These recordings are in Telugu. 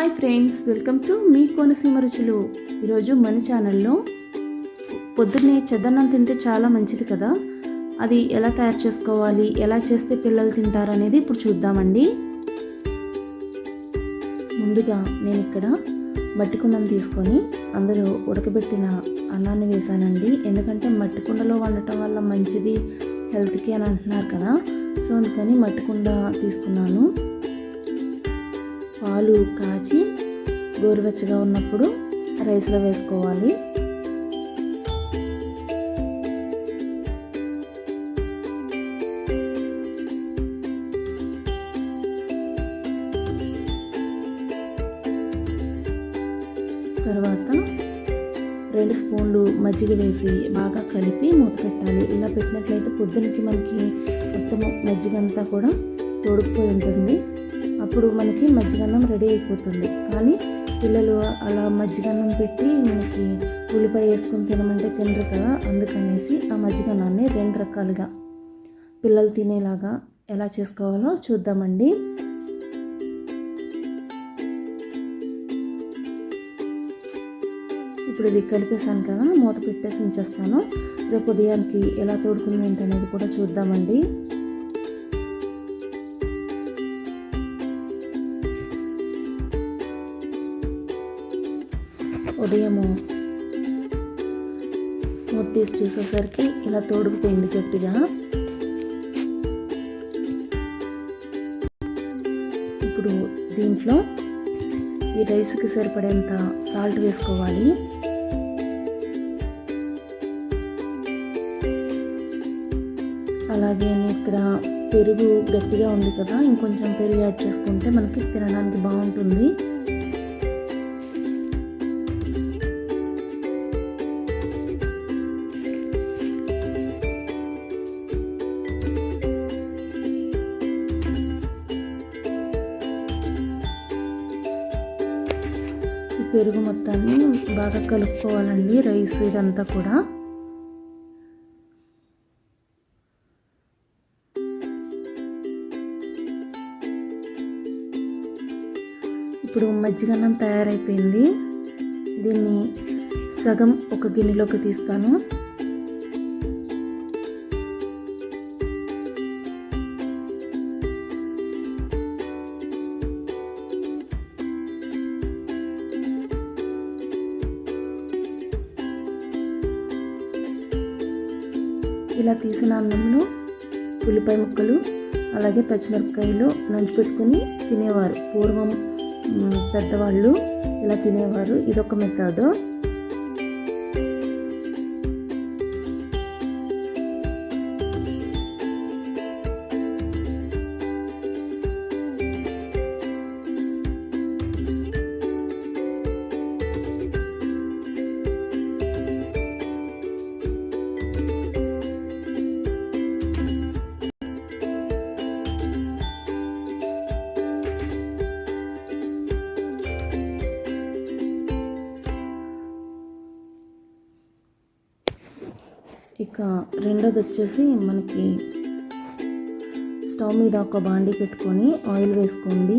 Hi friends, welcome to me Konaseema రుచులు. ఈరోజు మన ఛానల్లో పొద్దున్నే చెద్దన్నం తింటే చాలా మంచిది కదా, అది ఎలా తయారు చేసుకోవాలి, ఎలా చేస్తే పిల్లలు తింటారు అనేది ఇప్పుడు చూద్దామండి. ముందుగా నేను ఇక్కడ మట్టి కుండను తీసుకొని అందులో ఉడకబెట్టిన అన్నాన్ని వేసానండి. ఎందుకంటే మట్టి కుండలో వండటం వల్ల మంచిది హెల్త్కి అని అంటున్నారు కదా, సో అందుకని మట్టి కుండ తీసుకున్నాను. పాలు కాచి గోరువెచ్చగా ఉన్నప్పుడు రైస్లో వేసుకోవాలి. తర్వాత 2 స్పూన్లు మజ్జిగ వేసి బాగా కలిపి మూత పెట్టాలి. ఇలా పెట్టినట్లయితే పొద్దునకి మనకి మొత్తం మజ్జిగ అంతా కూడా తోడుకుపోయి ఉంటుంది. అప్పుడు మనకి మజ్జిగన్నం రెడీ అయిపోతుంది. కానీ పిల్లలు అలా మజ్జిగన్నం పెట్టి మనకి ఉల్లిపాయ వేసుకొని తినమంటే తినరు కదా, అందుకనేసి ఆ మజ్జిగన్నాన్ని 2 రకాలుగా పిల్లలు తినేలాగా ఎలా చేసుకోవాలో చూద్దామండి. ఇప్పుడు ఇది కలిపేసాను కదా, మూత పెట్టేసి ఉంచేస్తాను. రేపు ఉదయానికి ఎలా తోడుకుంది ఏంటనేది కూడా చూద్దామండి. ఉదయము మూత తీసి చూసేసరికి ఇలా తోడుకుపోయింది గట్టిగా. ఇప్పుడు దీంట్లో ఈ రైస్కి సరిపడేంత సాల్ట్ వేసుకోవాలి. అలాగే ఇక్కడ పెరుగు గట్టిగా ఉంది కదా, ఇంకొంచెం పెరుగు యాడ్ చేసుకుంటే మనకి తినడానికి బాగుంటుంది. పెరుగు మొత్తాన్ని బాగా కలుపుకోవాలండి, రైస్ ఇదంతా కూడా. ఇప్పుడు మజ్జిగన్నం తయారైపోయింది. దీన్ని సగం ఒక గిన్నెలోకి తీస్తాను. ఇలా తీసిన అన్నంలో ఉల్లిపాయ ముక్కలు అలాగే పచ్చిమిరపకాయలు నంచిపెట్టుకుని తినేవారు. పూర్వం పెద్దవాళ్ళు ఇలా తినేవారు. ఇదొక మెథడ్. ఇక రెండోది వచ్చేసి మనకి స్టవ్ మీద ఒక బాండీ పెట్టుకొని ఆయిల్ వేసుకోండి.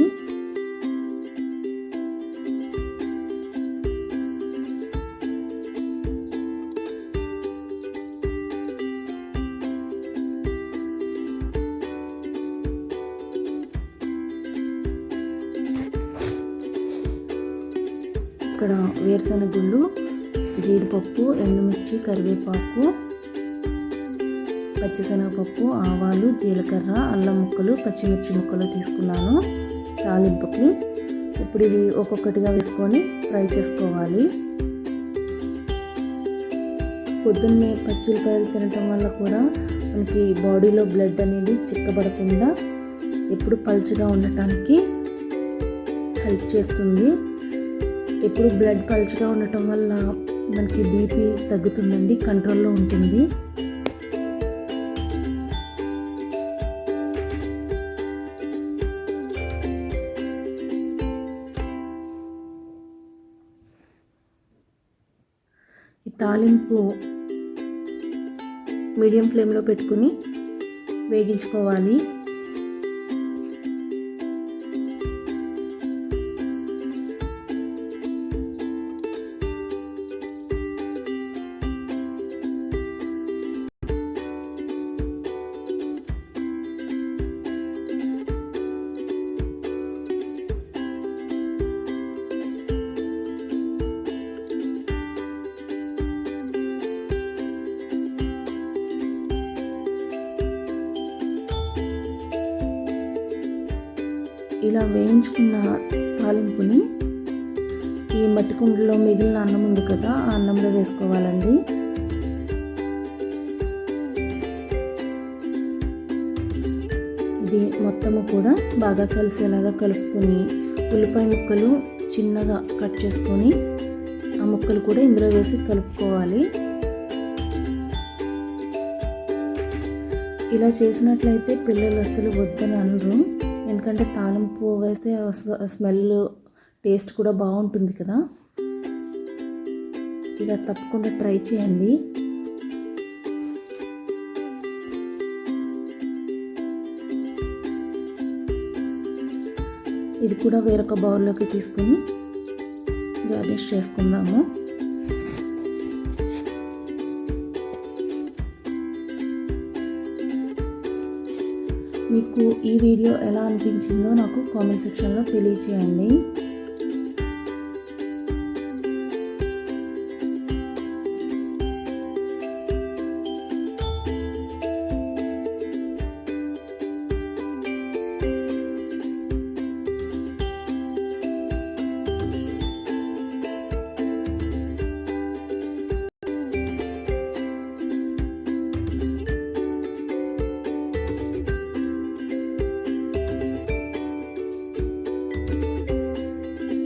ఇక్కడ వేరుశనగ గుళ్ళు, జీడిపప్పు, ఎండుమిర్చి, కరివేపాకు, పచ్చిశనగపప్పు, ఆవాలు, జీలకర్ర, అల్లం ముక్కలు, పచ్చిమిర్చి ముక్కలు తీసుకున్నాను తాలింపుకి. ఇప్పుడు ఇవి ఒక్కొక్కటిగా వేసుకొని ఫ్రై చేసుకోవాలి. పొద్దున్నే పచ్చిమిరపకాయలు తినటం వల్ల కూడా మనకి బాడీలో బ్లడ్ అనేది చిక్కబడకుండా ఎప్పుడు పలుచగా ఉండటానికి హెల్ప్ చేస్తుంది. ఎప్పుడు బ్లడ్ పలుచగా ఉండటం వల్ల మనకి బీపీ తగ్గుతుందండి, కంట్రోల్లో ఉంటుంది. ఈ తాలింపు మీడియం ఫ్లేమ్లో పెట్టుకుని వేగించుకోవాలి. ఇలా వేయించుకున్న తాలింపుని ఈ మట్టి కుండలో మిగిలిన అన్నం ఉంది కదా, ఆ అన్నంలో వేసుకోవాలండి. ఇది మొత్తము కూడా బాగా కలిసేలాగా కలుపుకొని ఉల్లిపాయ ముక్కలు చిన్నగా కట్ చేసుకొని ఆ ముక్కలు కూడా ఇందులో వేసి కలుపుకోవాలి. ఇలా చేసినట్లయితే పిల్లలు అసలు వద్దని అనరు, ఎందుకంటే తాలింపు వేస్తే స్మెల్ టేస్ట్ కూడా బాగుంటుంది కదా. ఇలా తప్పకుండా ట్రై చేయండి. ఇది కూడా వేరొక బౌల్లోకి తీసుకొని గార్నిష్ చేసుకుందాము. మీకు ఈ వీడియో ఎలా అనిపించిందో నాకు కామెంట్ సెక్షన్లో తెలియచేయండి.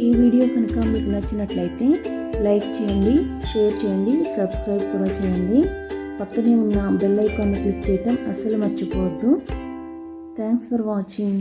ఈ వీడియో కనుక మీకు నచ్చినట్లయితే లైక్ చేయండి, షేర్ చేయండి, సబ్స్క్రైబ్ కూడా చేయండి. పక్కనే ఉన్న బెల్ ఐకాన్ని క్లిక్ చేయటం అస్సలు మర్చిపోవద్దు. Thanks for watching.